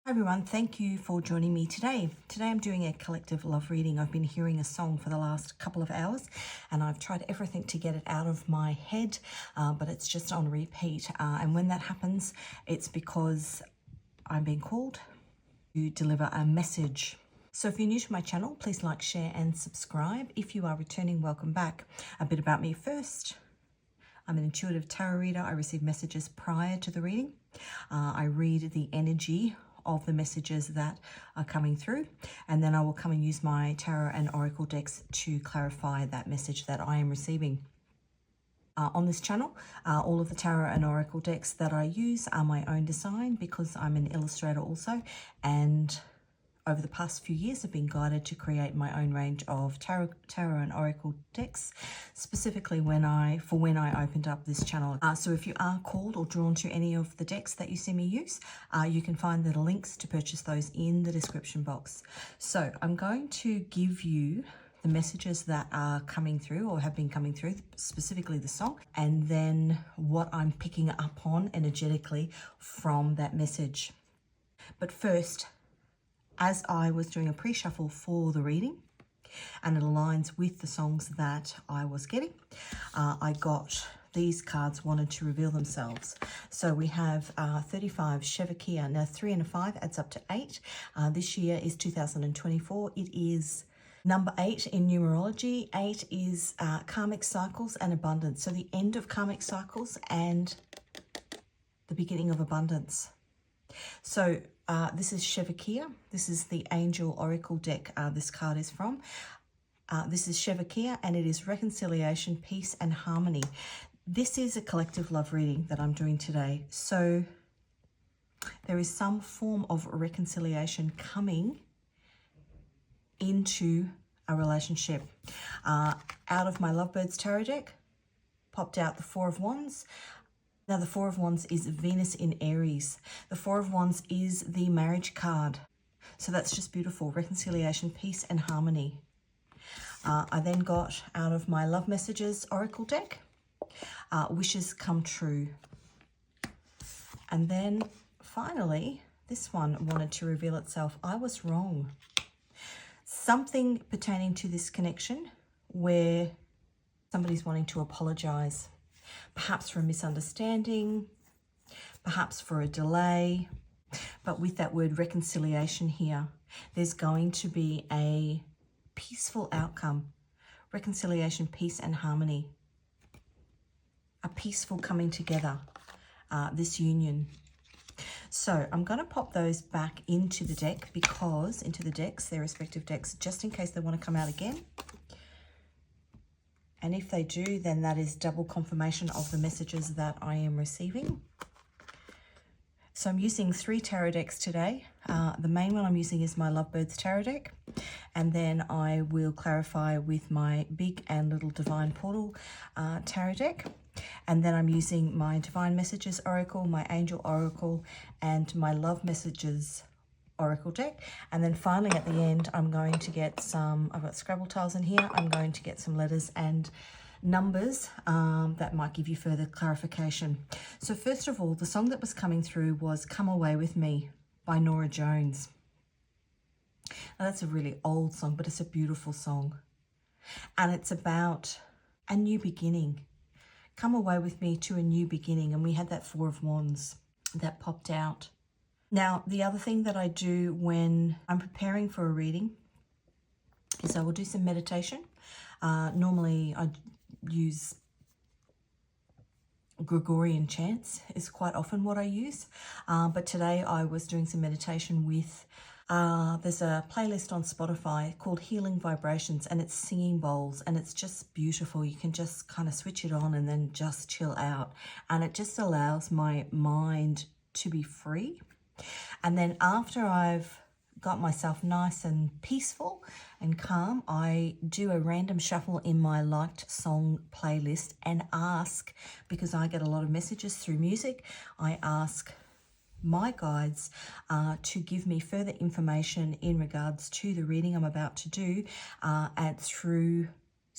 Hi everyone, thank you for joining me today. Today I'm doing a collective love reading. I've been hearing a song for the last couple of hours and I've tried everything to get it out of my head, but it's just on repeat. And when that happens, it's because I'm being called to deliver a message. So if you're new to my channel, please like, share and subscribe. If you are returning, welcome back. A bit about me first. I'm an intuitive tarot reader. I receive messages prior to the reading. I read the energy of the messages that are coming through, and then I will come and use my tarot and oracle decks to clarify that message that I am receiving. On this channel, all of the tarot and oracle decks that I use are my own design because I'm an illustrator also, and over the past few years I've been guided to create my own range of tarot and oracle decks, specifically when I opened up this channel. So if you are called or drawn to any of the decks that you see me use, you can find the links to purchase those in the description box. So I'm going to give you the messages that are coming through or have been coming through, specifically the song, and then what I'm picking up on energetically from that message. But first, as I was doing a pre-shuffle for the reading, and it aligns with the songs that I was getting, I got these cards wanted to reveal themselves. So we have 35 Shevakia. Now 3 and a 5 adds up to 8. This year is 2024. It is number 8 in numerology. 8 is karmic cycles and abundance. So the end of karmic cycles and the beginning of abundance. So this is Shevakia. This is the Angel Oracle deck this card is from. This is Shevakia, and it is reconciliation, peace and harmony. This is a collective love reading that I'm doing today. So there is some form of reconciliation coming into a relationship. Out of my Lovebirds tarot deck, popped out the Four of Wands. Now the Four of Wands is Venus in Aries. The Four of Wands is the marriage card. So that's just beautiful. Reconciliation, peace and harmony. I then got out of my Love Messages Oracle deck, Wishes Come True. And then finally, this one wanted to reveal itself. I was wrong. Something pertaining to this connection where somebody's wanting to apologize. Perhaps for a misunderstanding, perhaps for a delay, but with that word reconciliation here, there's going to be a peaceful outcome. Reconciliation, peace and harmony. A peaceful coming together, this union. So I'm going to pop those back into the deck into the decks, their respective decks, just in case they want to come out again. And if they do, then that is double confirmation of the messages that I am receiving. So I'm using 3 tarot decks today. The main one I'm using is my Lovebirds tarot deck. And then I will clarify with my Big and Little Divine Portal tarot deck. And then I'm using my Divine Messages Oracle, my Angel Oracle, and my Love Messages Oracle deck. And then finally at the end I'm going to get some, I've got Scrabble tiles in here, I'm going to get some letters and numbers that might give you further clarification. So first of all, the song that was coming through was Come Away With Me by Norah Jones. Now that's a really old song, but it's a beautiful song, and it's about a new beginning. Come away with me to a new beginning. And we had that Four of Wands that popped out. Now, the other thing that I do when I'm preparing for a reading is I will do some meditation. Normally I use Gregorian chants is quite often what I use. But today I was doing some meditation with, there's a playlist on Spotify called Healing Vibrations, and it's singing bowls, and it's just beautiful. You can just kind of switch it on and then just chill out. And it just allows my mind to be free. And then after I've got myself nice and peaceful and calm, I do a random shuffle in my liked song playlist and ask, because I get a lot of messages through music, I ask my guides to give me further information in regards to the reading I'm about to do, and through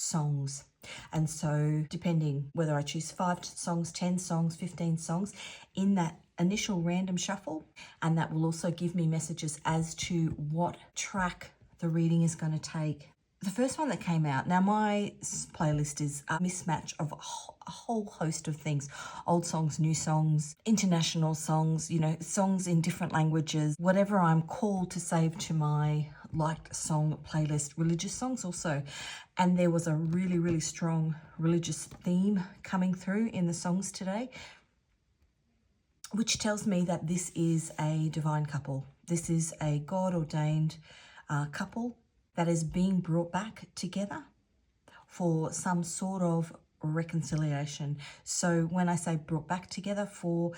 songs. And so depending whether I choose 5 songs, 10 songs, 15 songs in that initial random shuffle, and that will also give me messages as to what track the reading is going to take. The first one that came out, now my playlist is a mismatch of a whole host of things: old songs, new songs, international songs, songs in different languages, whatever I'm called to save to my liked song playlist, religious songs also. And there was a really, really strong religious theme coming through in the songs today, which tells me that this is a divine couple. This is a God-ordained couple that is being brought back together for some sort of reconciliation. So when I say brought back together for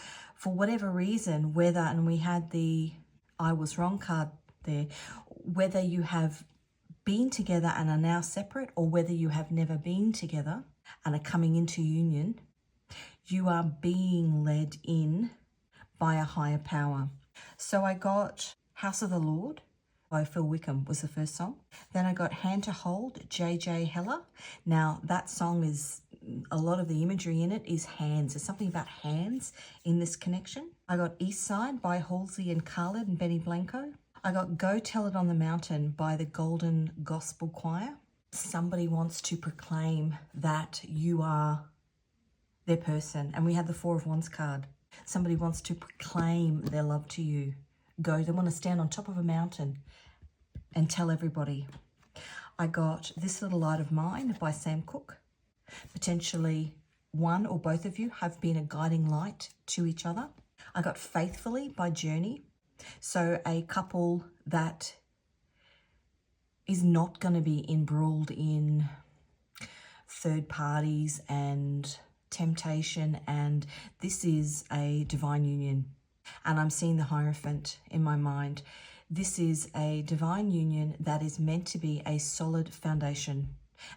whatever reason, whether, and we had the I was wrong card there, whether you have been together and are now separate, or whether you have never been together and are coming into union, you are being led in by a higher power. So I got House of the Lord by Phil Wickham was the first song. Then I got Hand to Hold, J.J. Heller. Now that song is, a lot of the imagery in it is hands. There's something about hands in this connection. I got East Side by Halsey and Khaled and Benny Blanco. I got Go Tell It on the Mountain by the Golden Gospel Choir. Somebody wants to proclaim that you are their person. And we had the Four of Wands card. Somebody wants to proclaim their love to you. They want to stand on top of a mountain and tell everybody. I got This Little Light of Mine by Sam Cooke. Potentially one or both of you have been a guiding light to each other. I got Faithfully by Journey. So a couple that is not going to be embroiled in third parties and temptation, and this is a divine union. And I'm seeing the Hierophant in my mind. This is a divine union that is meant to be a solid foundation.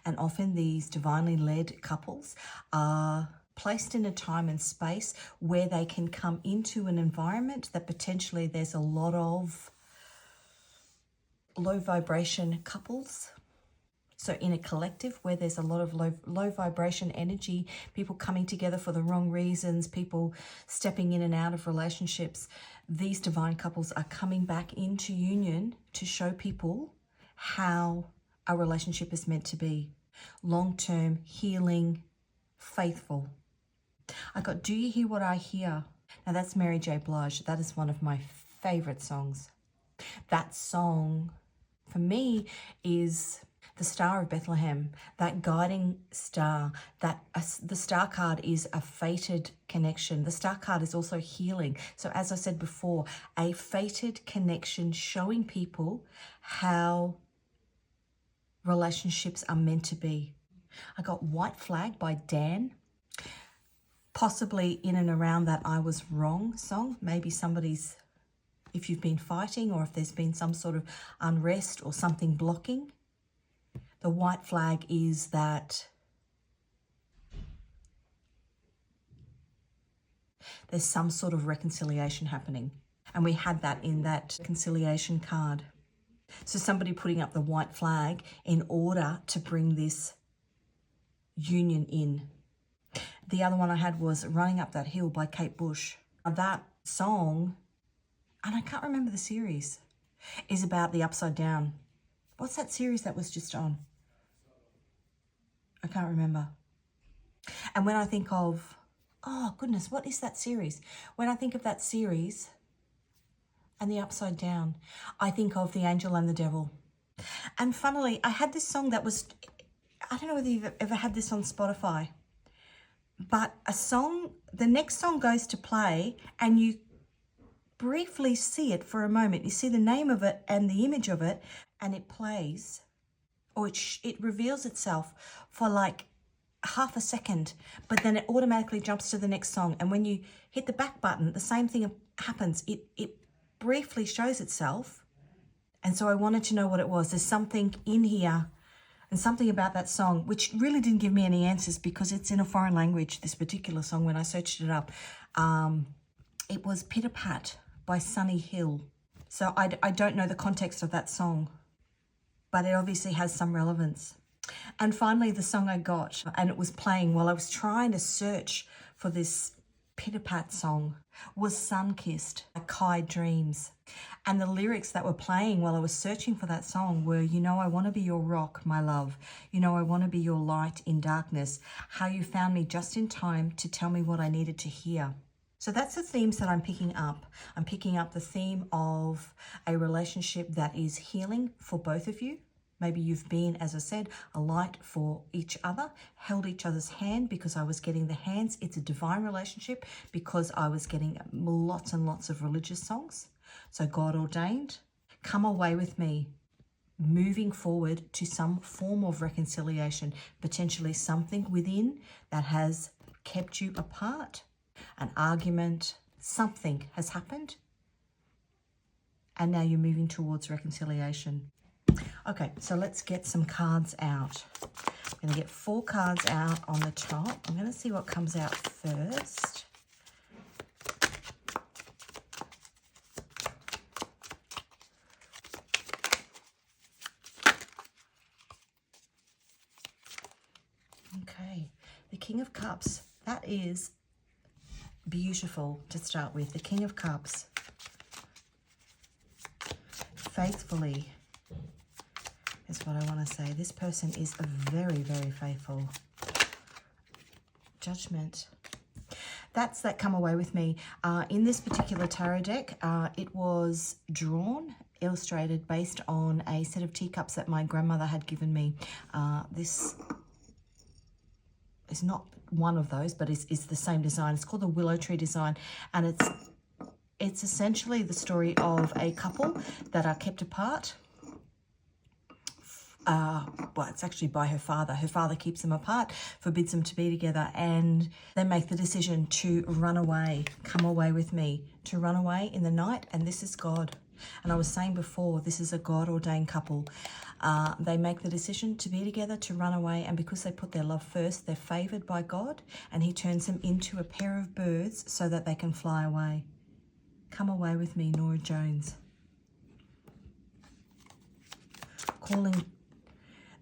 And often these divinely led couples are placed in a time and space where they can come into an environment that potentially there's a lot of low vibration couples. So in a collective where there's a lot of low vibration energy, people coming together for the wrong reasons, people stepping in and out of relationships, these divine couples are coming back into union to show people how a relationship is meant to be. Long-term, healing, faithful. I got Do You Hear What I Hear? Now that's Mary J. Blige. That is one of my favorite songs. That song for me is the Star of Bethlehem, that guiding star, the star card is a fated connection. The star card is also healing. So as I said before, a fated connection showing people how relationships are meant to be. I got White Flag by Dan, possibly in and around that I Was Wrong song. Maybe somebody's, if you've been fighting or if there's been some sort of unrest or something blocking. The white flag is that there's some sort of reconciliation happening. And we had that in that reconciliation card. So somebody putting up the white flag in order to bring this union in. The other one I had was Running Up That Hill by Kate Bush. Now that song, and I can't remember the series, is about the upside down. What's that series that was just on? I can't remember. And when I think of, oh goodness, what is that series? When I think of that series and the upside down, I think of The Angel and the Devil. And funnily, I had this song that was, I don't know whether you've ever had this on Spotify, but a song, the next song goes to play and you briefly see it for a moment. You see the name of it and the image of it, and it plays, or it reveals itself for like half a second, but then it automatically jumps to the next song. And when you hit the back button, the same thing happens. It briefly shows itself. And so I wanted to know what it was. There's something in here and something about that song, which really didn't give me any answers because it's in a foreign language, this particular song, when I searched it up. It was Pitter Pat by Sunny Hill. So I don't know the context of that song, but it obviously has some relevance. And finally, the song I got, and it was playing while I was trying to search for this Pitter-Pat song, was Sun-Kissed by Kai Dreams. And the lyrics that were playing while I was searching for that song were, you know, I want to be your rock, my love. You know, I want to be your light in darkness. How you found me just in time to tell me what I needed to hear. So that's the themes that I'm picking up. I'm picking up the theme of a relationship that is healing for both of you. Maybe you've been, as I said, a light for each other, held each other's hand because I was getting the hands. It's a divine relationship because I was getting lots and lots of religious songs. So God ordained. Come away with me, moving forward to some form of reconciliation, potentially something within that has kept you apart, an argument, something has happened, and now you're moving towards reconciliation. Okay, so let's get some cards out. I'm going to get 4 cards out on the top. I'm going to see what comes out first. Okay, the King of Cups. That is beautiful to start with. The King of Cups. Faithfully is what I want to say. This person is very, very faithful. Judgment. That's that come away with me. In this particular tarot deck, it was drawn, illustrated based on a set of teacups that my grandmother had given me. This is not one of those, but it's the same design. It's called the Willow Tree design, and it's essentially the story of a couple that are kept apart. Well, it's actually by her father. Her father keeps them apart, forbids them to be together, and they make the decision to run away, come away with me, to run away in the night, and this is God. And I was saying before, this is a God-ordained couple. They make the decision to be together, to run away, and because they put their love first, they're favoured by God, and he turns them into a pair of birds so that they can fly away. Come away with me, Nora Jones.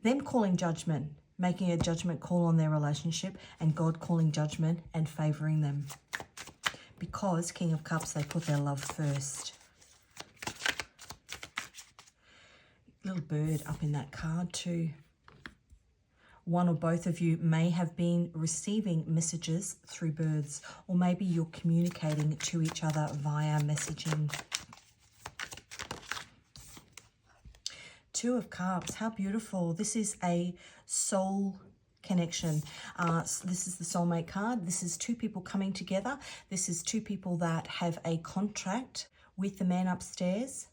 Them calling judgment, making a judgment call on their relationship, and God calling judgment and favouring them. Because, King of Cups, they put their love first. Little bird up in that card too. One or both of you may have been receiving messages through birds, or maybe you're communicating to each other via messaging. 2 of Cups, how beautiful. This is a soul connection. This is the soulmate card. This is 2 people coming together. This is 2 people that have a contract with the man upstairs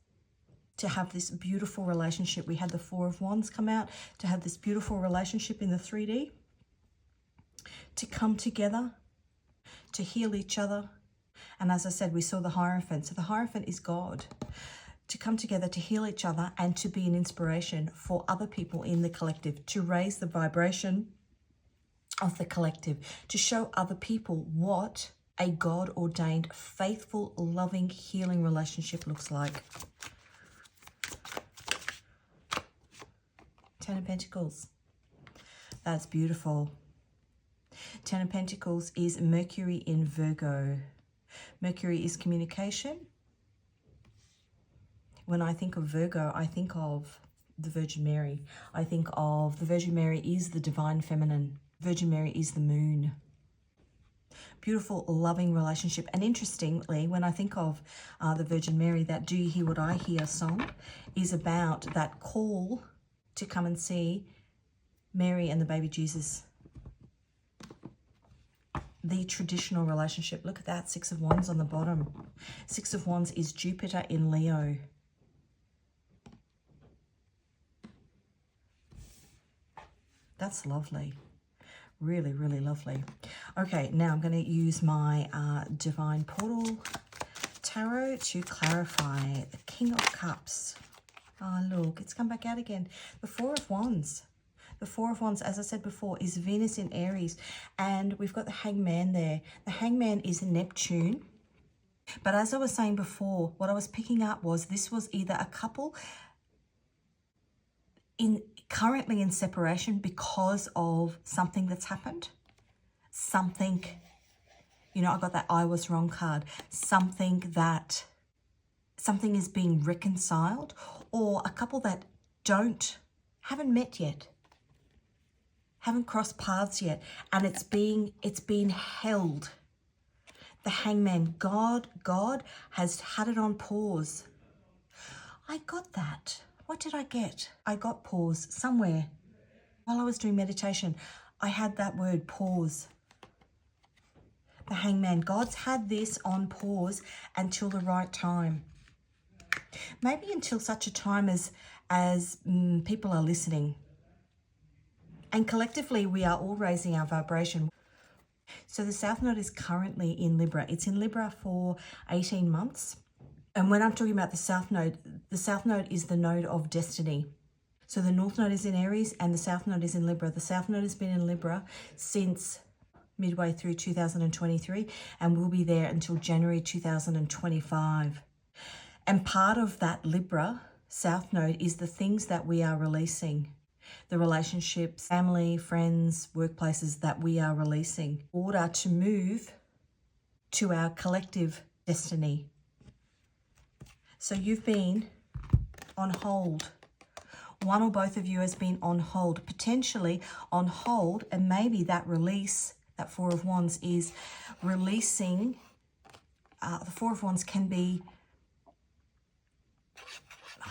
to have this beautiful relationship. We had the 4 of Wands come out, to have this beautiful relationship in the 3D, to come together, to heal each other. And as I said, we saw the Hierophant. So the Hierophant is God. To come together, to heal each other, and to be an inspiration for other people in the collective, to raise the vibration of the collective, to show other people what a God-ordained, faithful, loving, healing relationship looks like. 10 of Pentacles. That's beautiful. 10 of Pentacles is Mercury in Virgo. Mercury is communication. When I think of Virgo, I think of the Virgin Mary. I think of the Virgin Mary is the divine feminine. Virgin Mary is the moon. Beautiful, loving relationship. And interestingly, when I think of the Virgin Mary, that Do You Hear What I Hear song is about that call to come and see Mary and the baby Jesus. The traditional relationship. Look at that, 6 of Wands on the bottom. 6 of Wands is Jupiter in Leo. That's lovely. Really, really lovely. Okay, now I'm going to use my Divine Portal Tarot to clarify the King of Cups. Oh, look, it's come back out again. The 4 of Wands. The 4 of Wands, as I said before, is Venus in Aries. And we've got the Hangman there. The Hangman is Neptune. But as I was saying before, what I was picking up was this was either a couple currently in separation because of something that's happened. Something, you know, I got that I was wrong card. Something is being reconciled, or a couple that haven't met yet, haven't crossed paths yet, and it's being held. The Hangman, God has had it on pause. I got that. What did I get? I got pause somewhere. While I was doing meditation, I had that word, pause. The Hangman, God's had this on pause until the right time. Maybe until such a time as people are listening. And collectively, we are all raising our vibration. So the South Node is currently in Libra. It's in Libra for 18 months. And when I'm talking about the South Node is the node of destiny. So the North Node is in Aries and the South Node is in Libra. The South Node has been in Libra since midway through 2023 and will be there until January 2025. And part of that Libra South Node is the things that we are releasing. The relationships, family, friends, workplaces that we are releasing in order to move to our collective destiny. So you've been on hold. One or both of you has been on hold, potentially on hold, and maybe that release, that Four of Wands is releasing. The Four of Wands can be,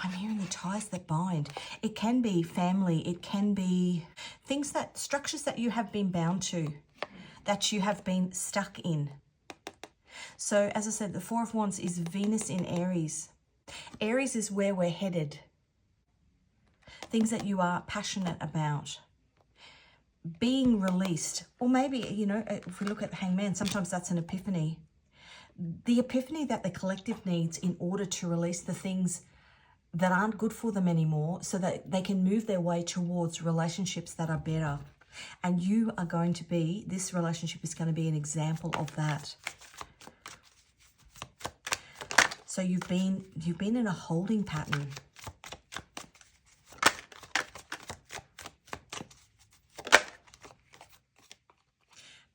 I'm hearing the ties that bind. It can be family. It can be things structures that you have been bound to, that you have been stuck in. So as I said, the Four of Wands is Venus in Aries. Aries is where we're headed. Things that you are passionate about. Being released. Or maybe, you know, if we look at the Hangman, sometimes that's an epiphany. The epiphany that the collective needs in order to release the things that aren't good for them anymore so that they can move their way towards relationships that are better. And you are going to be, this relationship is going to be an example of that. So you've been in a holding pattern.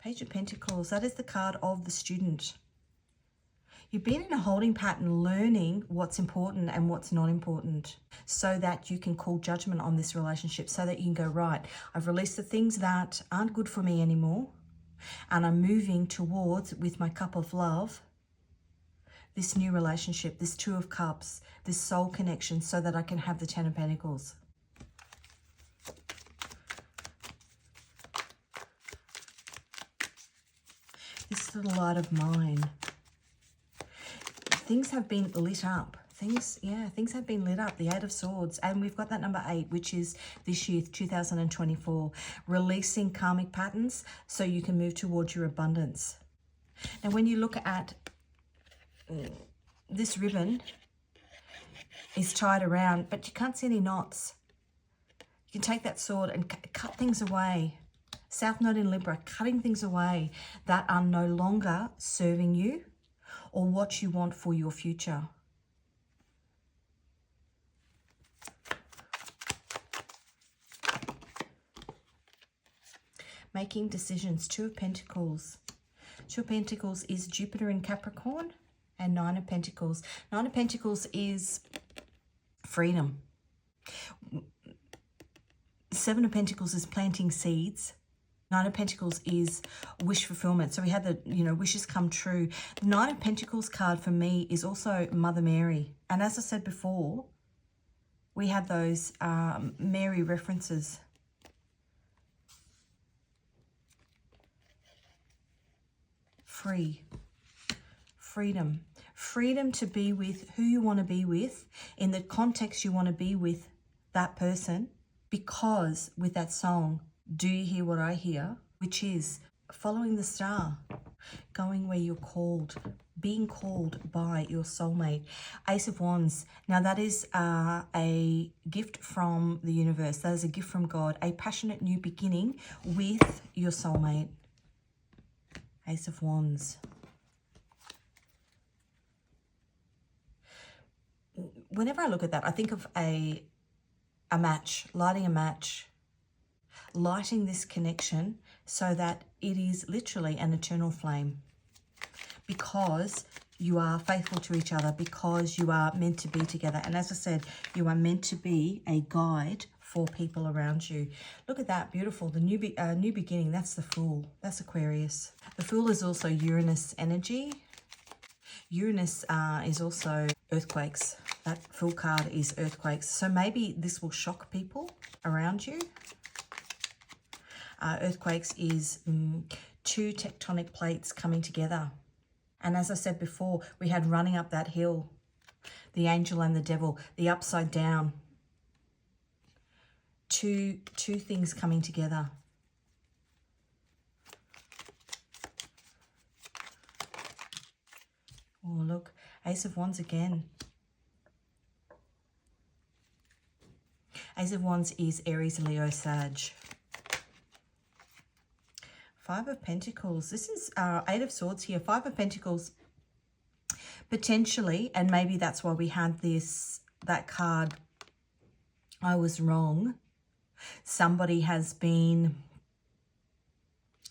Page of Pentacles, that is the card of the student. You've been in a holding pattern, learning what's important and what's not important so that you can call judgment on this relationship, so that you can go, right, I've released the things that aren't good for me anymore and I'm moving towards, with my cup of love, this new relationship, this Two of Cups, this soul connection, so that I can have the Ten of Pentacles. This little light of mine. Things have been lit up. Things have been lit up. The Eight of Swords. And we've got that number 8, which is this year, 2024. Releasing karmic patterns so you can move towards your abundance. Now, when you look at this ribbon is tied around, but you can't see any knots. You can take that sword and cut things away. South Node in Libra, cutting things away that are no longer serving you or what you want for your future. Making decisions. Two of Pentacles. Two of Pentacles is Jupiter in Capricorn. And Nine of Pentacles. Nine of Pentacles is freedom. Seven of Pentacles is planting seeds. Nine of Pentacles is wish fulfillment. So we had the, wishes come true. The Nine of Pentacles card for me is also Mother Mary. And as I said before, we had those Mary references. Free. Freedom. Freedom to be with who you want to be with, in the context you want to be with that person, because with that song, Do You Hear What I Hear? Which is following the star, going where you're called, being called by your soulmate. Ace of Wands. Now that is a gift from the universe. That is a gift from God. A passionate new beginning with your soulmate. Ace of Wands. Whenever I look at that, I think of a a match, lighting a match, lighting this connection so that it is literally an eternal flame, because you are faithful to each other, because you are meant to be together. And as I said, you are meant to be a guide for people around you. Look at that, beautiful. The new beginning, that's the Fool. That's Aquarius. The Fool is also Uranus energy. Uranus is also earthquakes. That Fool card is earthquakes. So maybe this will shock people around you. Earthquakes is two tectonic plates coming together. And as I said before, we had running up that hill, the angel and the devil, the upside down. Two things coming together. Oh, look, Ace of Wands again. Ace of Wands is Aries, Leo, Sag. Five of Pentacles. This is Eight of Swords here. Five of Pentacles. Potentially, and maybe that's why we had that card. I was wrong. Somebody has been,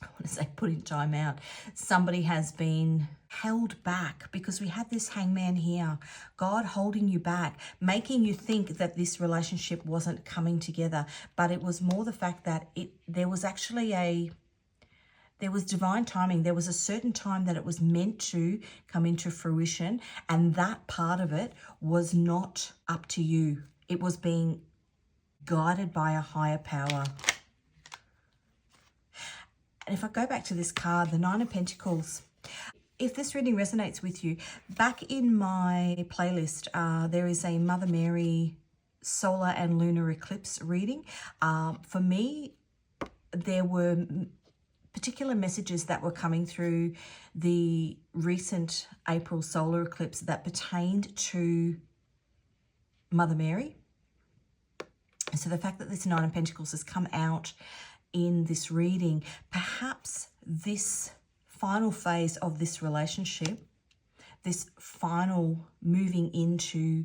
I want to say put in time out. Somebody has been held back, because we had this Hangman here. God holding you back, making you think that this relationship wasn't coming together. But it was more the fact that there was actually there was divine timing. There was a certain time that it was meant to come into fruition, and that part of it was not up to you. It was being guided by a higher power. And if I go back to this card, the Nine of Pentacles, if this reading resonates with you, back in my playlist, there is a Mother Mary solar and lunar eclipse reading. For me, there were particular messages that were coming through the recent April solar eclipse that pertained to Mother Mary. So the fact that this Nine of Pentacles has come out in this reading, perhaps this final phase of this relationship, this final moving into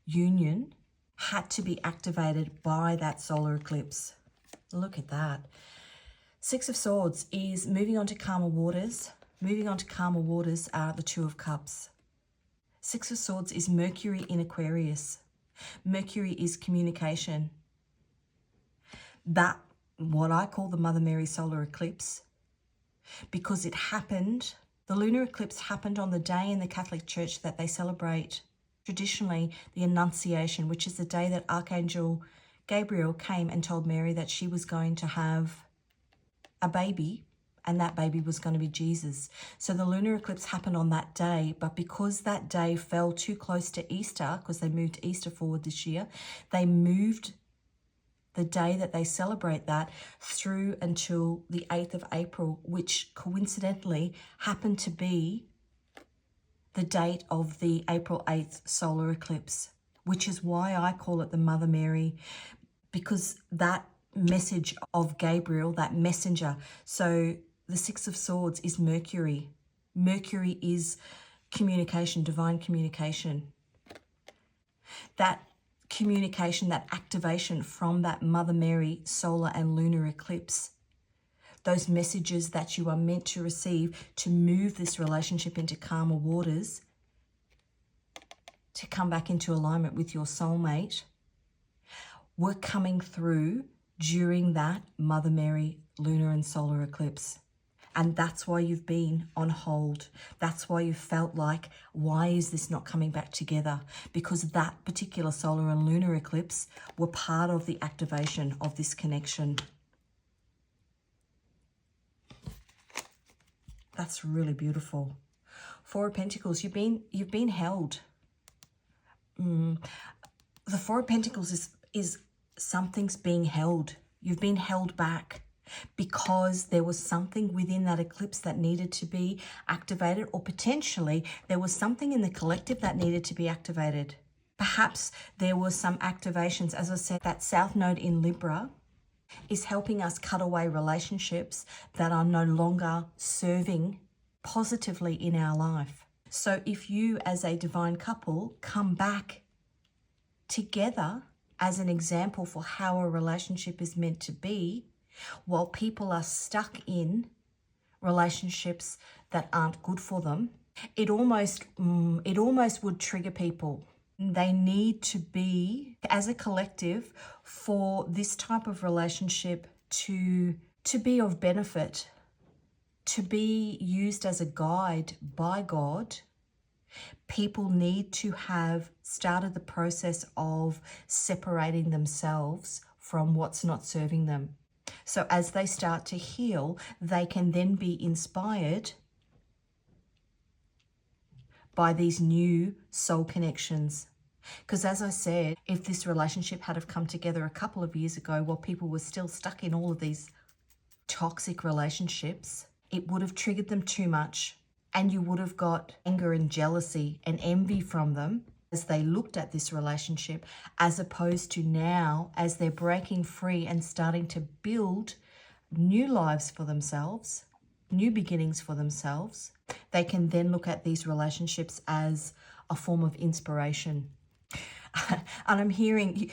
union, had to be activated by that solar eclipse. Look at that. Six of Swords is moving on to calmer waters. Moving on to calmer waters are the Two of Cups. Six of Swords is Mercury in Aquarius. Mercury is communication. That, what I call the Mother Mary solar eclipse, because it happened, the lunar eclipse happened on the day in the Catholic Church that they celebrate traditionally the Annunciation, which is the day that Archangel Gabriel came and told Mary that she was going to have a baby, and that baby was going to be Jesus. So the lunar eclipse happened on that day, but because that day fell too close to Easter, because they moved Easter forward this year, they moved the day that they celebrate that through until the 8th of April, which coincidentally happened to be the date of the April 8th solar eclipse, which is why I call it the Mother Mary, because that message of Gabriel, that messenger. So the Six of Swords is Mercury. Mercury is communication, divine communication. That communication, that activation from that Mother Mary solar and lunar eclipse, those messages that you are meant to receive to move this relationship into calmer waters, to come back into alignment with your soulmate, were coming through during that Mother Mary lunar and solar eclipse. And that's why you've been on hold. That's why you felt like, why is this not coming back together? Because that particular solar and lunar eclipse were part of the activation of this connection. That's really beautiful. Four of Pentacles, you've been held. The Four of Pentacles is something's being held. You've been held back because there was something within that eclipse that needed to be activated, or potentially there was something in the collective that needed to be activated. Perhaps there was some activations. As I said, that South Node in Libra is helping us cut away relationships that are no longer serving positively in our life. So if you as a divine couple come back together as an example for how a relationship is meant to be, while people are stuck in relationships that aren't good for them, it almost would trigger people. They need to be, as a collective, for this type of relationship to be of benefit, to be used as a guide by God. People need to have started the process of separating themselves from what's not serving them. So as they start to heal, they can then be inspired by these new soul connections. Because as I said, if this relationship had have come together a couple of years ago while people were still stuck in all of these toxic relationships, it would have triggered them too much, and you would have got anger and jealousy and envy from them as they looked at this relationship, as opposed to now, as they're breaking free and starting to build new lives for themselves, new beginnings for themselves, they can then look at these relationships as a form of inspiration. And I'm hearing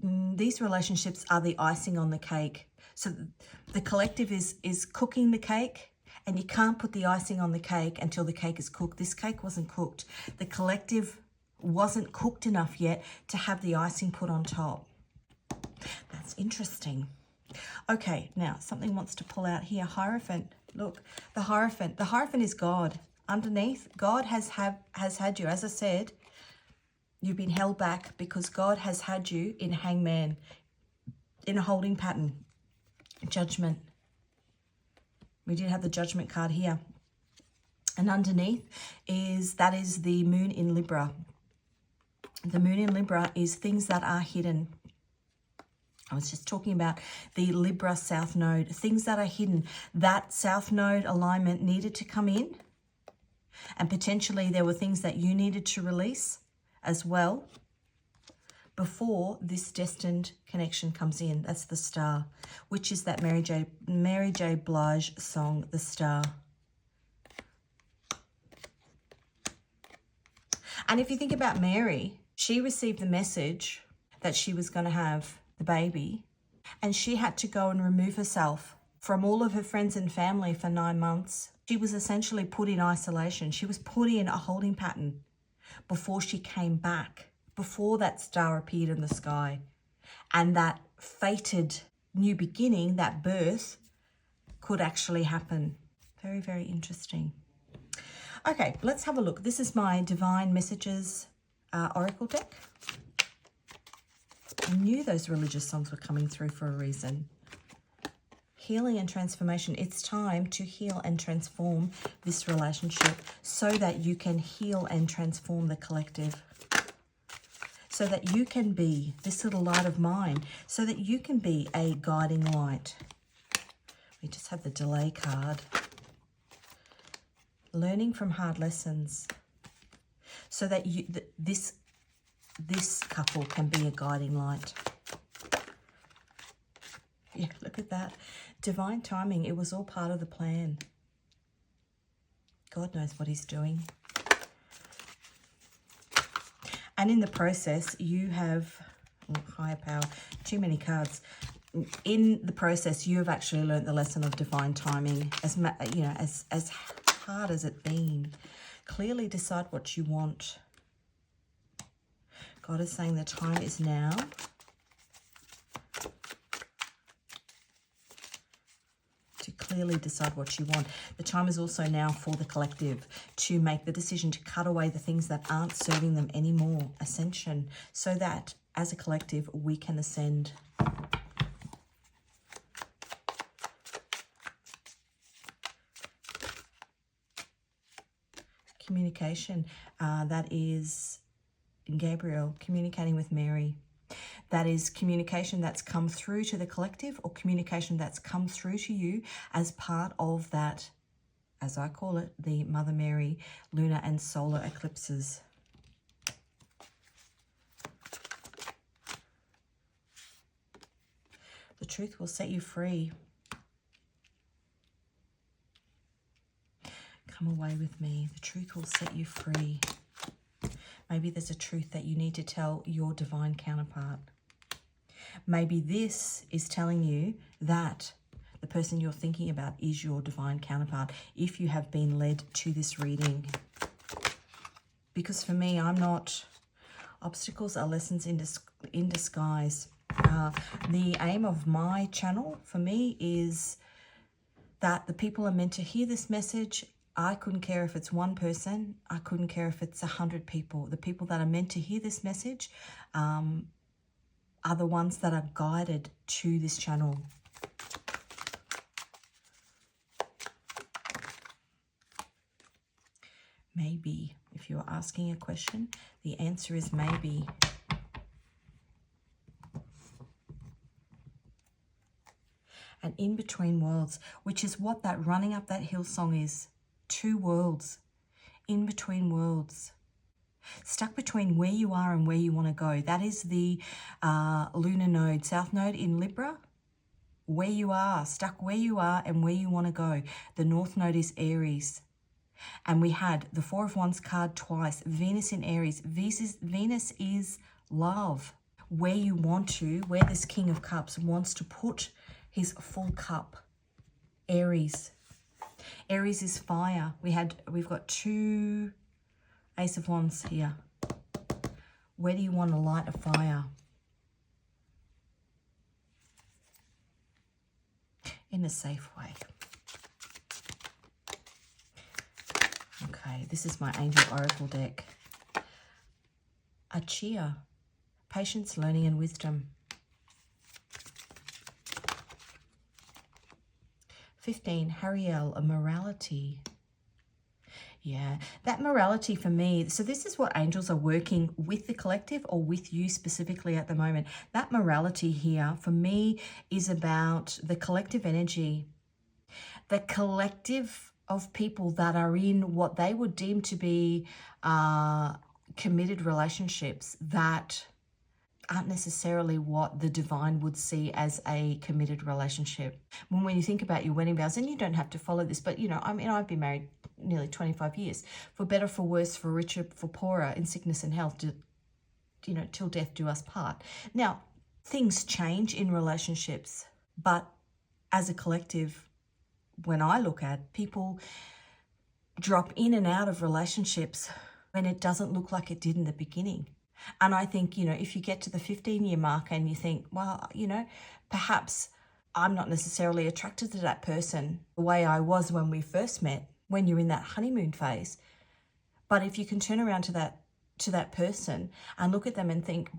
these relationships are the icing on the cake. So the collective is cooking the cake, and you can't put the icing on the cake until the cake is cooked. This cake wasn't cooked. The collective wasn't cooked enough yet to have the icing put on top. That's interesting. Okay, now something wants to pull out here. Hierophant. Look, the Hierophant. The Hierophant is God. Underneath, God has had you. As I said, you've been held back because God has had you in Hangman, in a holding pattern. Judgment. We did have the Judgment card here. And underneath is the Moon in Libra. The Moon in Libra is things that are hidden. I was just talking about the Libra South Node, things that are hidden. That South Node alignment needed to come in, and potentially there were things that you needed to release as well before this destined connection comes in. That's the Star, which is that Mary J. Blige song, The Star. And if you think about Mary, she received the message that she was going to have the baby, and she had to go and remove herself from all of her friends and family for 9 months. She was essentially put in isolation. She was put in a holding pattern before she came back, before that star appeared in the sky, and that fated new beginning, that birth, could actually happen. Very, very interesting. Okay, let's have a look. This is my Divine Messages Oracle deck. I knew those religious songs were coming through for a reason. Healing and transformation. It's time to heal and transform this relationship so that you can heal and transform the collective. So that you can be this little light of mine, so that you can be a guiding light. We just have the Delay card. Learning from hard lessons, so that this couple can be a guiding light. Yeah, look at that. Divine timing. It was all part of the plan. God knows what he's doing. And in the process, you have higher power, too many cards. In the process, you have actually learned the lesson of divine timing. As hard as it's been, clearly decide what you want. God is saying the time is now. To clearly decide what you want. The time is also now for the collective to make the decision to cut away the things that aren't serving them anymore. Ascension, so that as a collective we can ascend. Communication, that is Gabriel communicating with Mary. That is communication that's come through to the collective, or communication that's come through to you as part of that, as I call it, the Mother Mary lunar and solar eclipses. The truth will set you free. Come away with me. The truth will set you free. Maybe there's a truth that you need to tell your divine counterpart. Maybe this is telling you that the person you're thinking about is your divine counterpart, if you have been led to this reading. Because for me, I'm not... Obstacles are lessons in disguise. The aim of my channel, for me, is that the people are meant to hear this message. I couldn't care if it's one person. I couldn't care if it's 100 people. The people that are meant to hear this message are the ones that are guided to this channel. Maybe, if you're asking a question, the answer is maybe. And in between worlds, which is what that running up that hill song is. 2 worlds, in between worlds. Stuck between where you are and where you want to go. That is the lunar node, south node in Libra. Where you are, stuck where you are and where you want to go. The north node is Aries. And we had the 4 of Wands card twice. Venus in Aries. Venus is love. Where you want to, where this King of Cups wants to put his full cup. Aries. Aries is fire. We've got 2 Ace of Wands here. Where do you want to light a fire? In a safe way. Okay, this is my Angel Oracle deck. Achia, patience, learning and wisdom. 15, Hariel, a morality. Yeah, that morality for me, so this is what angels are working with the collective or with you specifically at the moment. That morality here for me is about the collective energy, the collective of people that are in what they would deem to be committed relationships that aren't necessarily what the divine would see as a committed relationship. When you think about your wedding vows, and you don't have to follow this, but you know, I mean, I've been married nearly 25 years, for better, for worse, for richer, for poorer, in sickness and health, you know, till death do us part. Now, things change in relationships, but as a collective, when I look at people drop in and out of relationships when it doesn't look like it did in the beginning. And I think, you know, if you get to the 15-year mark and you think, well, you know, perhaps I'm not necessarily attracted to that person the way I was when we first met, when you're in that honeymoon phase. But if you can turn around to that person and look at them and think,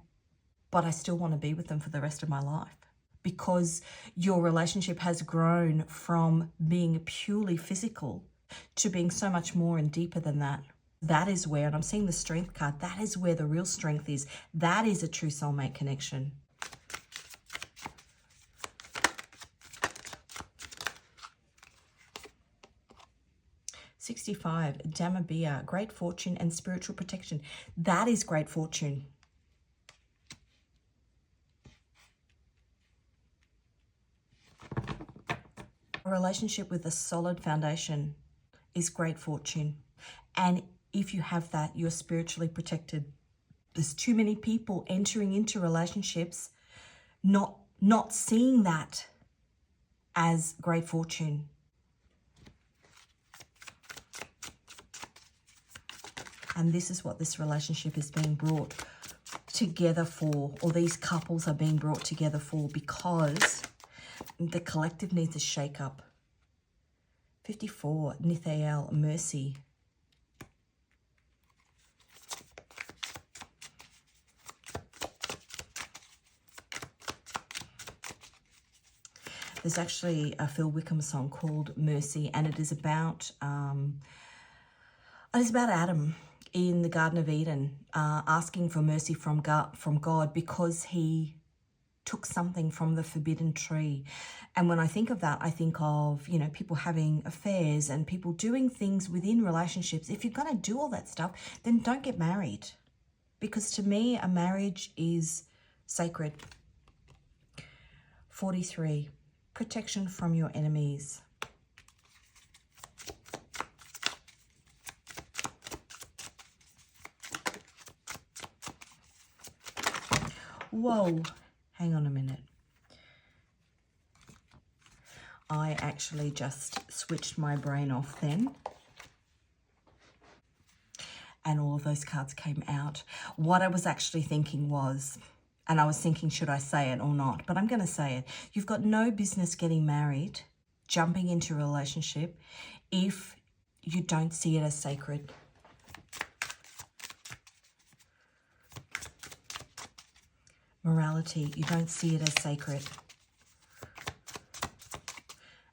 but I still want to be with them for the rest of my life, because your relationship has grown from being purely physical to being so much more and deeper than that. That is where, and I'm seeing the strength card, that is where the real strength is. That is a true soulmate connection. $65, Damabia, great fortune and spiritual protection. That is great fortune. A relationship with a solid foundation is great fortune. And if you have that, you're spiritually protected. There's too many people entering into relationships not seeing that as great fortune. And this is what this relationship is being brought together for, or these couples are being brought together for, because the collective needs a shake-up. 54, Nithael, mercy. There's actually a Phil Wickham song called Mercy, and it is about Adam in the Garden of Eden, asking for mercy from God because he took something from the forbidden tree. And when I think of that, I think of, you know, people having affairs and people doing things within relationships. If you're going to do all that stuff, then don't get married, because to me, a marriage is sacred. 43, protection from your enemies. Whoa, hang on a minute. I actually just switched my brain off then. And all of those cards came out. What I was actually thinking was, and I was thinking, should I say it or not? But I'm going to say it. You've got no business getting married, jumping into a relationship, if you don't see it as sacred. Morality, you don't see it as sacred.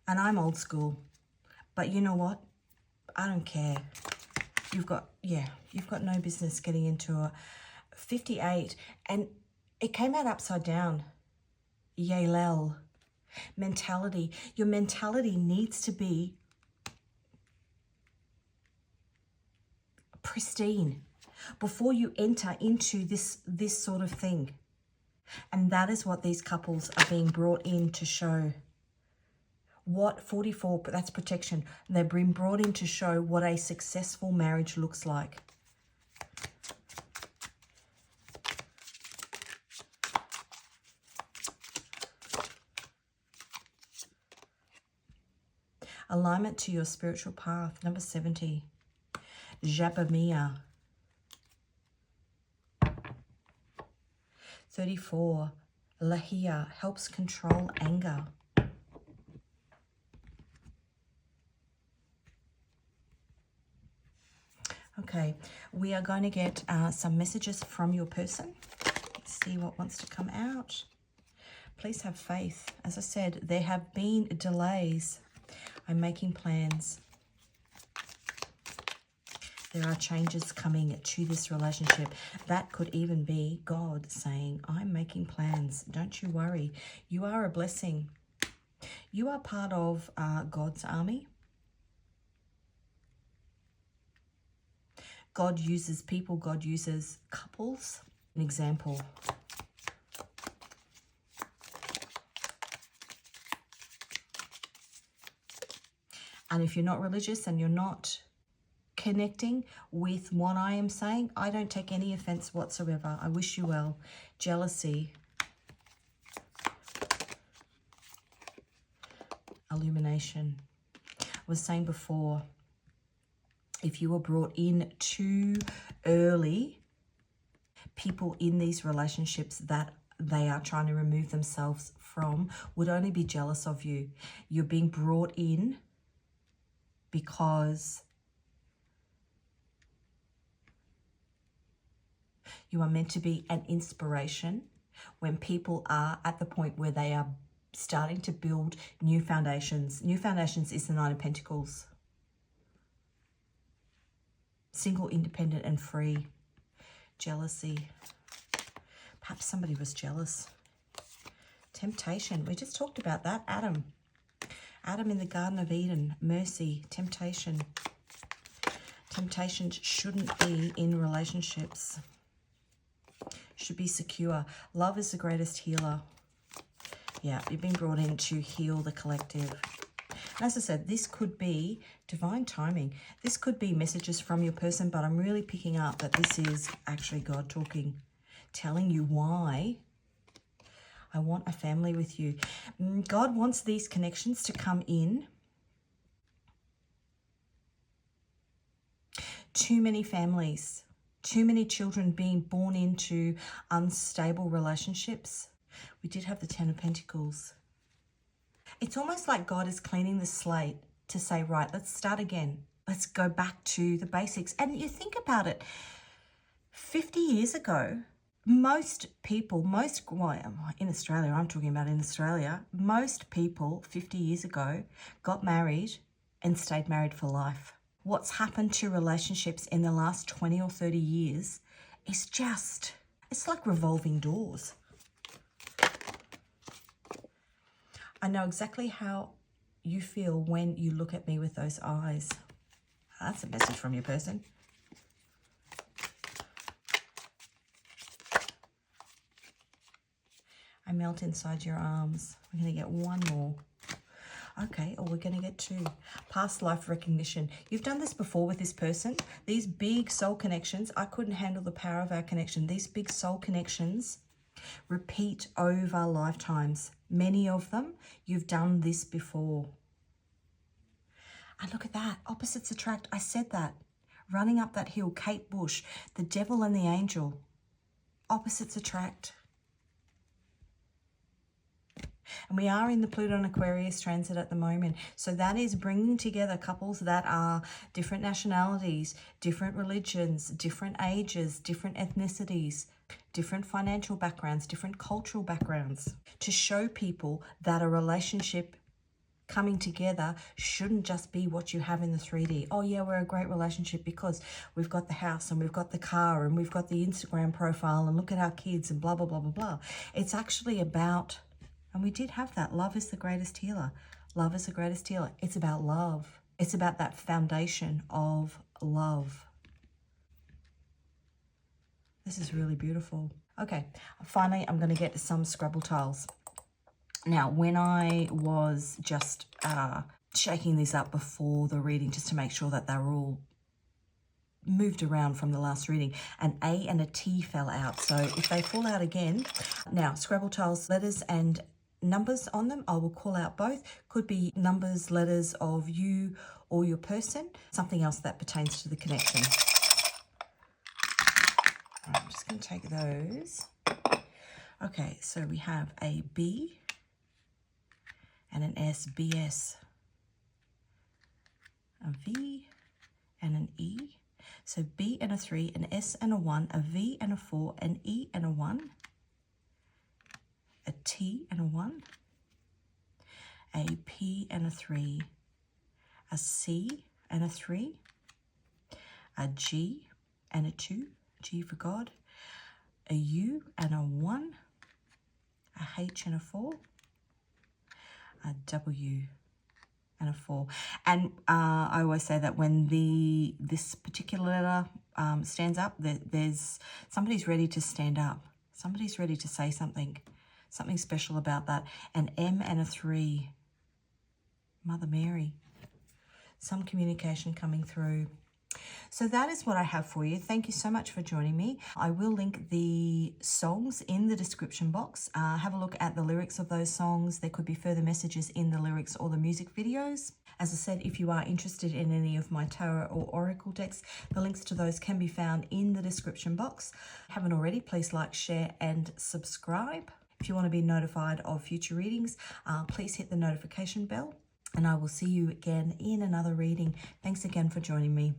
And I'm old school, but you know what? I don't care. You've got no business getting into a 58, and it came out upside down. Yalel. Mentality. Your mentality needs to be pristine before you enter into this sort of thing. And that is what these couples are being brought in to show. What 44, but that's protection. They've been brought in to show what a successful marriage looks like. Alignment to your spiritual path, number 70. Jabamia. 34. Lahia, helps control anger. Okay, we are going to get some messages from your person. Let's see what wants to come out. Please have faith. As I said, there have been delays. I'm making plans. There are changes coming to this relationship. That could even be God saying, I'm making plans. Don't you worry. You are a blessing. You are part of God's army. God uses people. God uses couples. An example. And if you're not religious and you're not connecting with what I am saying, I don't take any offense whatsoever. I wish you well. Jealousy. Illumination. I was saying before, if you were brought in too early, people in these relationships that they are trying to remove themselves from would only be jealous of you. You're being brought in because you are meant to be an inspiration when people are at the point where they are starting to build new foundations. New foundations is the Nine of Pentacles. Single, independent, and free. Jealousy. Perhaps somebody was jealous. Temptation. We just talked about that. Adam. Adam in the Garden of Eden. Mercy. Temptation. Temptation shouldn't be in relationships. Should be secure. Love is the greatest healer. Yeah, you've been brought in to heal the collective. As I said, this could be divine timing. This could be messages from your person, but I'm really picking up that this is actually God talking, telling you why I want a family with you. God wants these connections to come in. Too many families, too many children being born into unstable relationships. We did have the Ten of Pentacles. It's almost like God is cleaning the slate to say, right, let's start again. Let's go back to the basics. And you think about it, 50 years ago, most people, in Australia, I'm talking about in Australia, most people 50 years ago got married and stayed married for life. What's happened to relationships in the last 20 or 30 years is just, it's like revolving doors. I know exactly how you feel when you look at me with those eyes. That's a message from your person. I melt inside your arms. We're going to get one more. Okay, or we're going to get two. Past life recognition. You've done this before with this person. These big soul connections. I couldn't handle the power of our connection. These big soul connections repeat over lifetimes. Many of them, you've done this before. And look at that, opposites attract. I said that. Running up that hill, Kate Bush, the devil and the angel. Opposites attract. And we are in the Pluto and Aquarius transit at the moment. So that is bringing together couples that are different nationalities, different religions, different ages, different ethnicities, different financial backgrounds, different cultural backgrounds, to show people that a relationship coming together shouldn't just be what you have in the 3D. Oh yeah, we're a great relationship because we've got the house and we've got the car and we've got the Instagram profile and look at our kids and blah, blah, blah, blah, blah. It's actually about, and we did have that, love is the greatest healer. Love is the greatest healer. It's about love. It's about that foundation of love. This is really beautiful. Okay, finally, I'm going to get some Scrabble tiles. Now, when I was just shaking these up before the reading, just to make sure that they're all moved around from the last reading, an A and a T fell out. So if they fall out again, now Scrabble tiles, letters and numbers on them, I will call out both. Could be numbers, letters of you or your person, something else that pertains to the connection. All right, I'm just going to take those. Okay, so we have a B and an S, BS, a V and an E. So B and a 3, an S and a 1, a V and a 4, an E and a 1, a T and a 1, a P and a 3, a C and a 3, a G and a 2, G for God, a U and a 1, a H and a 4, a W and a 4. And I always say that when this particular letter stands up, there's somebody's ready to stand up. Somebody's ready to say something special about that. An M and a 3, Mother Mary. Some communication coming through. So that is what I have for you. Thank you so much for joining me. I will link the songs in the description box. Have a look at the lyrics of those songs. There could be further messages in the lyrics or the music videos. As I said, if you are interested in any of my tarot or oracle decks, the links to those can be found in the description box. If you haven't already, please like, share and subscribe. If you want to be notified of future readings, please hit the notification bell. And I will see you again in another reading. Thanks again for joining me.